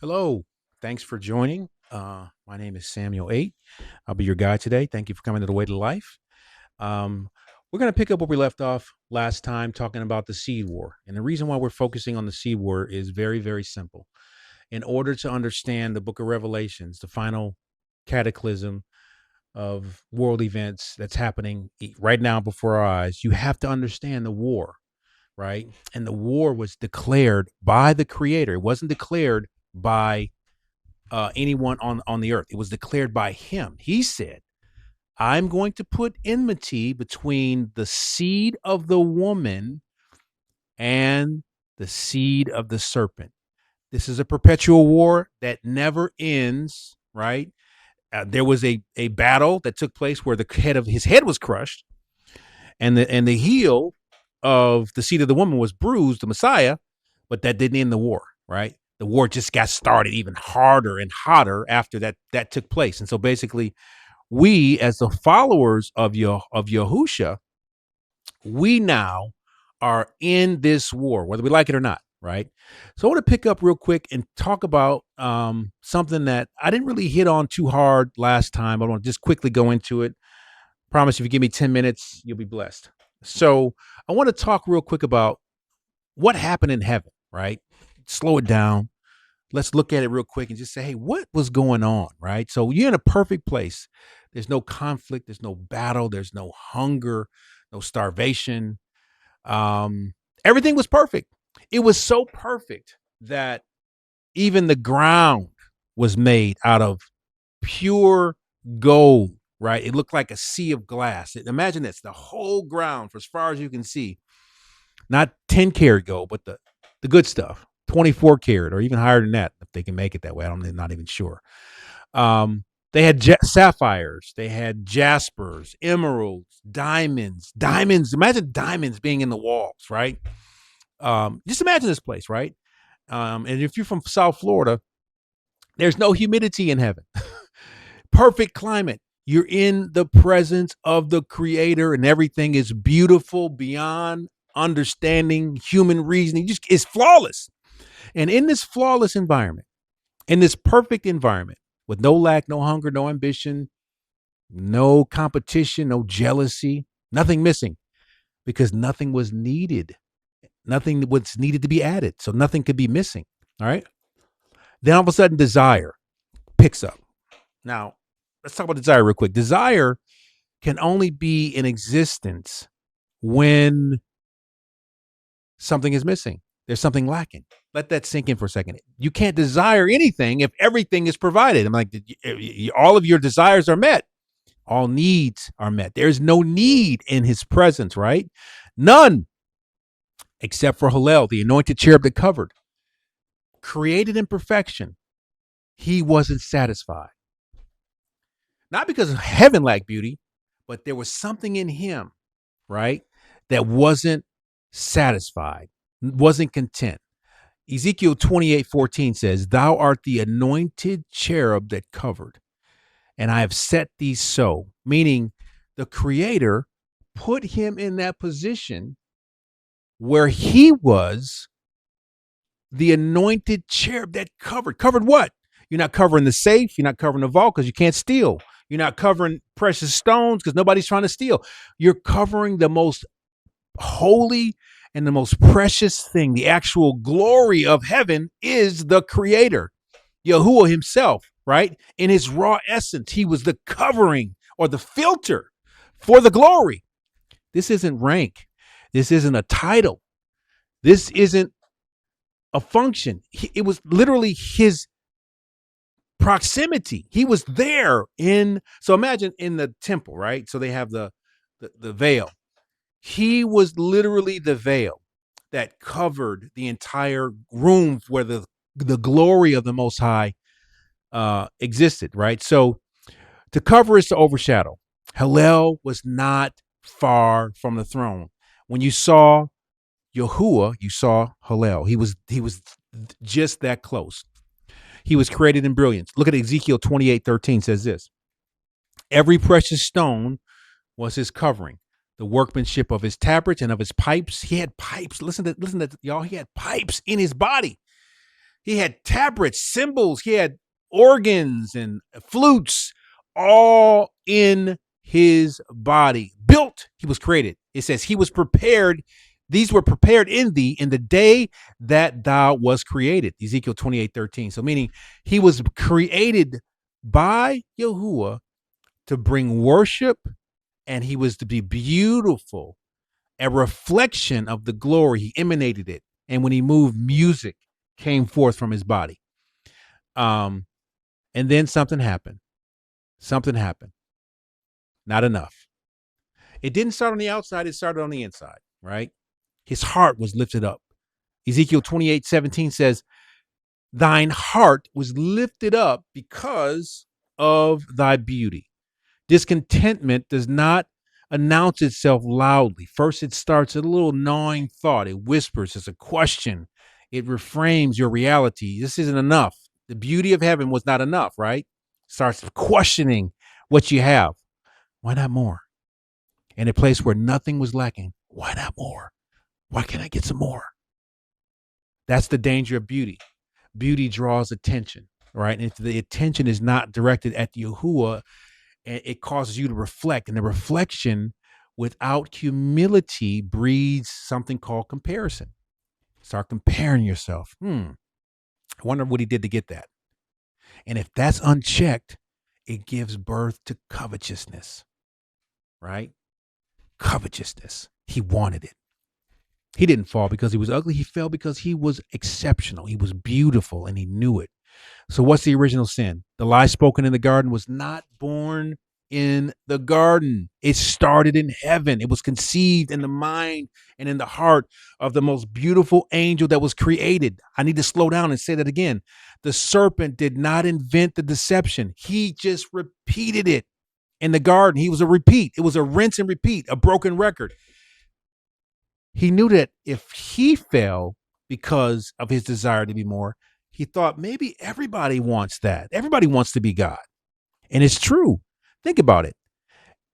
Hello. Thanks for joining. My name is Samuel 8. I'll be your guide today. Thank you for coming to the Way to Life. Um, we're going to pick up where we left off last time talking about the seed war. And the reason why we're focusing on the seed war is very, very simple. In order to understand the book of Revelations, the final cataclysm of world events that's happening right now before our eyes, you have to understand the war, right? And the war was declared by the Creator. It wasn't declared by anyone on the earth. It was declared by him. He said, I'm going to put enmity between the seed of the woman and the seed of the serpent. This is a perpetual war that never ends, right? There was a battle that took place where the head of his head was crushed, and the heel of the seed of the woman was bruised, the Messiah, but that didn't end the war, right? The war just got started even harder and hotter after that took place. And so basically, we as the followers of Yahusha, we now are in this war, whether we like it or not, right? So I want to pick up real quick and talk about something that I didn't really hit on too hard last time. I want to just quickly go into it. Promise if you give me 10 minutes, you'll be blessed. So I want to talk real quick about what happened in heaven, right? Slow it down. Let's look at it real quick and just say, hey, what was going on, right? So you're in a perfect place. There's no conflict, there's no battle, there's no hunger, no starvation. Everything was perfect. It was so perfect that even the ground was made out of pure gold, right? It looked like a sea of glass. Imagine this, the whole ground, for as far as you can see, not 10 karat gold, but the good stuff, 24 karat or even higher than that, if they can make it that way. I'm not even sure. They had sapphires, they had jaspers, emeralds, diamonds. Imagine diamonds being in the walls, right? Just imagine this place, right? And if you're from South Florida, there's no humidity in heaven. Perfect climate. You're in the presence of the Creator, and everything is beautiful beyond understanding, human reasoning. Just it's flawless. And in this flawless environment, in this perfect environment, with no lack, no hunger, no ambition, no competition, no jealousy, nothing missing, because nothing was needed. Nothing was needed to be added. So nothing could be missing. All right. Then all of a sudden, desire picks up. Now, let's talk about desire real quick. Desire can only be in existence when something is missing. There's something lacking. Let that sink in for a second. You can't desire anything if everything is provided. I'm like, all of your desires are met. All needs are met. There's no need in his presence, right? None, except for Hillel, the anointed cherub that covered. Created in perfection, he wasn't satisfied. Not because heaven lacked beauty, but there was something in him, right, that wasn't satisfied, wasn't content. Ezekiel 28:14 says, Thou art the anointed cherub that covered, and I have set thee so, meaning the Creator put him in that position where he was the anointed cherub that covered. Covered what? You're not covering the safe. You're not covering the vault because you can't steal. You're not covering precious stones because nobody's trying to steal. You're covering the most holy and the most precious thing. The actual glory of heaven is the Creator, Yahuwah himself, right? In his raw essence, he was the covering or the filter for the glory. This isn't rank. This isn't a title. This isn't a function. It was literally his proximity. He was there in, so imagine in the temple, right? So they have the veil. He was literally the veil that covered the entire room where the glory of the Most High existed, right? So to cover is to overshadow. Hillel was not far from the throne. When you saw Yahuwah, you saw Hillel. He was just that close. He was created in brilliance. Look at Ezekiel 28:13 says this. Every precious stone was his covering, the workmanship of his tabrets and of his pipes. He had pipes. Listen to y'all. He had pipes in his body. He had tabrets, cymbals, he had organs and flutes, all in his body. Built, he was created. It says he was prepared. These were prepared in thee in the day that thou was created. Ezekiel 28:13. So meaning he was created by Yahuwah to bring worship, and he was to be beautiful, a reflection of the glory. He emanated it. And when he moved, music came forth from his body. And then something happened. Something happened. Not enough. It didn't start on the outside, it started on the inside, right? His heart was lifted up. Ezekiel 28:17 says, thine heart was lifted up because of thy beauty. Discontentment does not announce itself loudly. First, it starts a little gnawing thought. It whispers, it's a question. It reframes your reality. This isn't enough. The beauty of heaven was not enough, right? Starts questioning what you have. Why not more? In a place where nothing was lacking, why not more? Why can't I get some more? That's the danger of beauty. Beauty draws attention, right? And if the attention is not directed at Yahuwah, it causes you to reflect. And the reflection without humility breeds something called comparison. Start comparing yourself. I wonder what he did to get that. And if that's unchecked, it gives birth to covetousness, right? Covetousness. He wanted it. He didn't fall because he was ugly. He fell because he was exceptional. He was beautiful and he knew it. So what's the original sin? The lie spoken in the garden was not born in the garden. It started in heaven. It was conceived in the mind and in the heart of the most beautiful angel that was created. I need to slow down and say that again. The serpent did not invent the deception. He just repeated it in the garden. He was a repeat. It was a rinse and repeat, a broken record. He knew that if he fell because of his desire to be more, he thought maybe everybody wants that. Everybody wants to be God. And it's true. Think about it.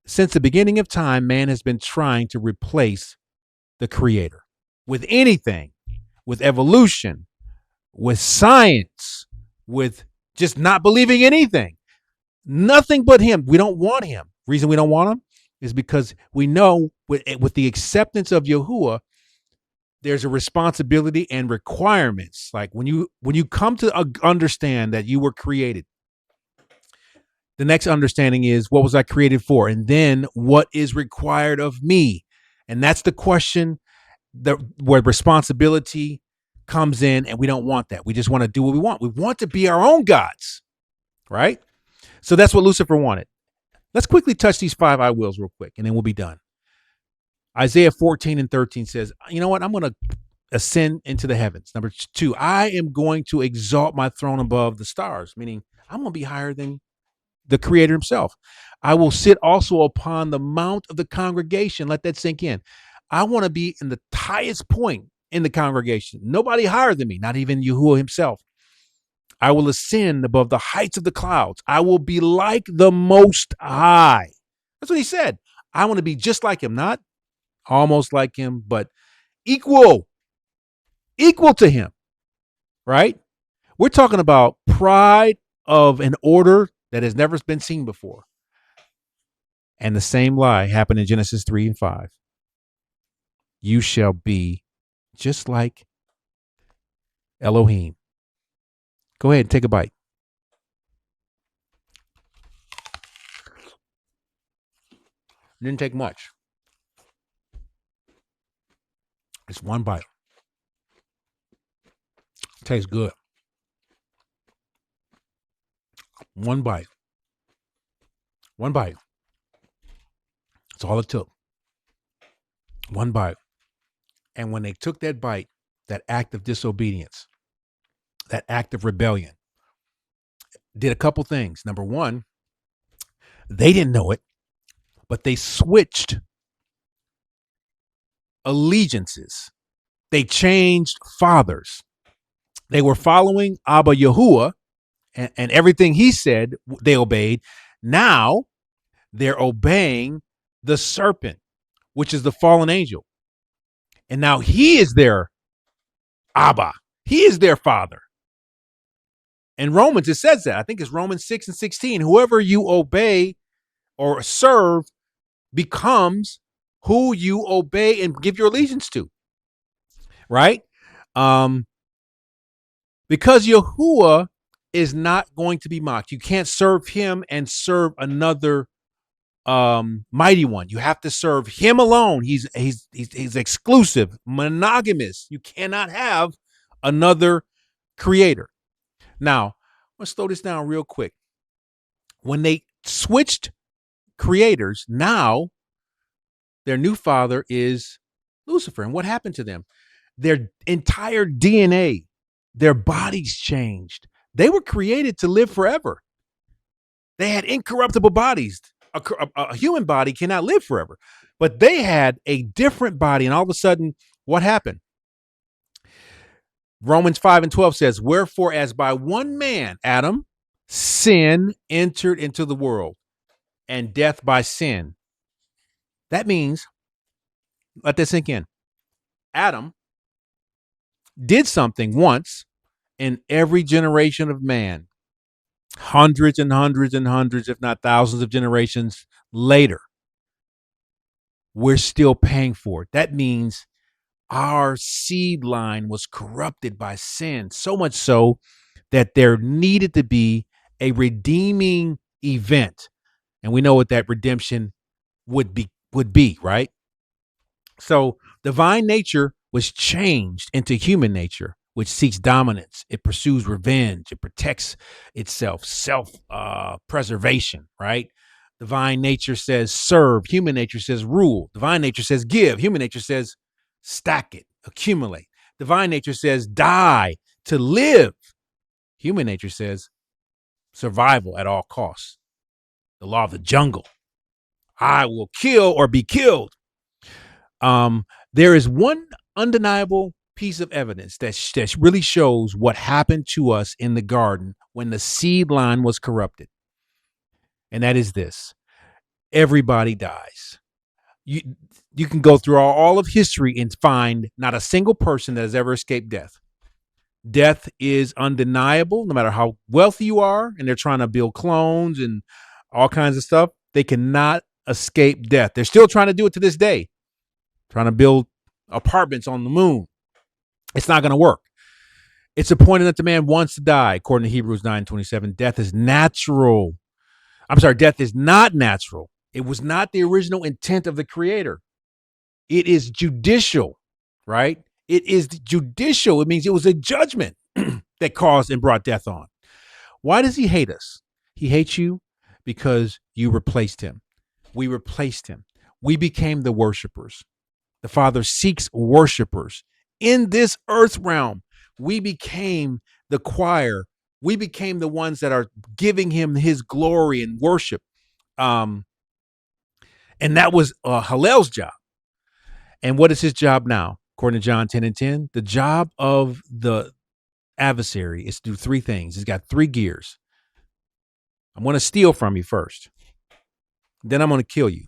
Since the beginning of time, man has been trying to replace the creator with anything, with evolution, with science, with just not believing anything. Nothing but him. We don't want him. Reason we don't want him is because we know with the acceptance of Yahuwah, there's a responsibility and requirements. Like when you come to understand that you were created, the next understanding is, what was I created for? And then what is required of me? And that's the question where responsibility comes in, and we don't want that. We just want to do what we want. We want to be our own gods, right? So that's what Lucifer wanted. Let's quickly touch these 5 I wills real quick, and then we'll be done. Isaiah 14:13 says, you know what? I'm going to ascend into the heavens. Number 2, I am going to exalt my throne above the stars, meaning I'm going to be higher than the creator himself. I will sit also upon the mount of the congregation. Let that sink in. I want to be in the highest point in the congregation. Nobody higher than me, not even Yahuwah himself. I will ascend above the heights of the clouds. I will be like the Most High. That's what he said. I want to be just like him, not almost like him, but equal to him, right? We're talking about pride of an order that has never been seen before. And the same lie happened in Genesis 3 and 5. You shall be just like Elohim. Go ahead and take a bite. Didn't take much. It's one bite. Tastes good. One bite. One bite. That's all it took. One bite. And when they took that bite, that act of disobedience, that act of rebellion, did a couple things. Number one, they didn't know it, but they switched allegiances. They changed fathers. They were following Abba Yahuwah, and everything he said, they obeyed. Now they're obeying the serpent, which is the fallen angel. And now he is their Abba. He is their father. In Romans, it says that. I think it's Romans 6:16. Whoever you obey or serve becomes who you obey and give your allegiance to, right? Um, because Yahuwah is not going to be mocked. You can't serve him and serve another mighty one. You have to serve him alone. He's exclusive, monogamous. You cannot have another creator. Now, let's slow this down real quick. When they switched creators, now their new father is Lucifer. And what happened to them? Their entire DNA, their bodies changed. They were created to live forever. They had incorruptible bodies. A human body cannot live forever, but they had a different body. And all of a sudden, what happened? Romans 5:12 says, wherefore, as by one man, Adam, sin entered into the world, and death by sin. That means, let that sink in. Adam did something once in every generation of man, hundreds and hundreds and hundreds, if not thousands of generations later. We're still paying for it. That means our seed line was corrupted by sin, so much so that there needed to be a redeeming event. And we know what that redemption would be, right? So divine nature was changed into human nature, which seeks dominance. It pursues revenge. It protects itself, self-preservation, right? Divine nature says serve. Human nature says rule. Divine nature says give. Human nature says stack it, accumulate. Divine nature says die to live. Human nature says survival at all costs. The law of the jungle. I will kill or be killed. There is one undeniable piece of evidence that really shows what happened to us in the garden when the seed line was corrupted. And that is this: everybody dies. You can go through all of history and find not a single person that has ever escaped death. Death is undeniable, no matter how wealthy you are, and they're trying to build clones and all kinds of stuff. They cannot escape death. They're still trying to do it to this day, trying to build apartments on the moon. It's not going to work. It's appointed that the man wants to die, according to Hebrews 9:27. Death is natural. Death is not natural. It was not the original intent of the Creator. It is judicial, right? It is judicial. It means it was a judgment that caused and brought death on. Why does he hate us? He hates you because you replaced him. We replaced him. We became the worshipers. The Father seeks worshipers. In this earth realm, we became the choir. We became the ones that are giving him his glory and worship. And that was Hallel's job. And what is his job now? According to John 10:10, the job of the adversary is to do three things. He's got three gears. I'm going to steal from you first. Then I'm going to kill you.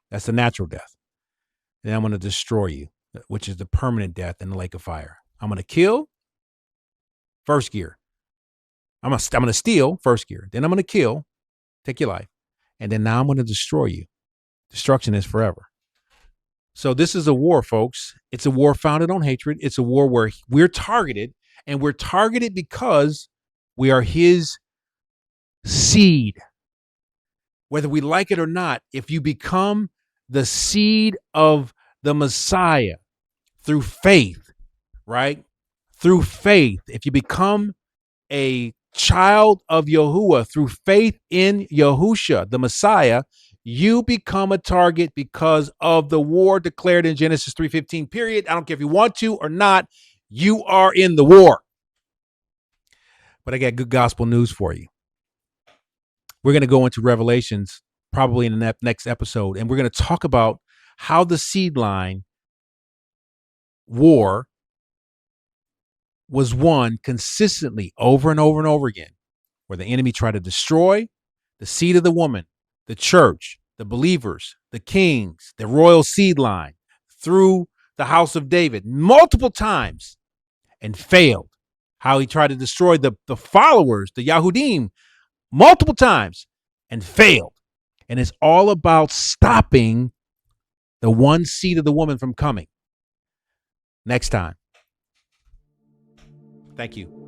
That's the natural death. Then I'm going to destroy you, which is the permanent death in the lake of fire. I'm going to kill, first gear. I'm going to steal, first gear. Then I'm going to kill, take your life. And then now I'm going to destroy you. Destruction is forever. So this is a war, folks. It's a war founded on hatred. It's a war where we're targeted, and we're targeted because we are his seed. Whether we like it or not, if you become the seed of the Messiah through faith, right? Through faith, if you become a child of Yahuwah through faith in Yahusha, the Messiah, you become a target because of the war declared in Genesis 3:15, period. I don't care if you want to or not, you are in the war. But I got good gospel news for you. We're going to go into Revelations probably in the next episode, and we're going to talk about how the seed line war was won consistently over and over and over again, where the enemy tried to destroy the seed of the woman, the church, the believers, the kings, the royal seed line through the house of David multiple times and failed. how he tried to destroy the followers, the Yahudim, multiple times and failed. And it's all about stopping the one seed of the woman from coming. Next time. Thank you.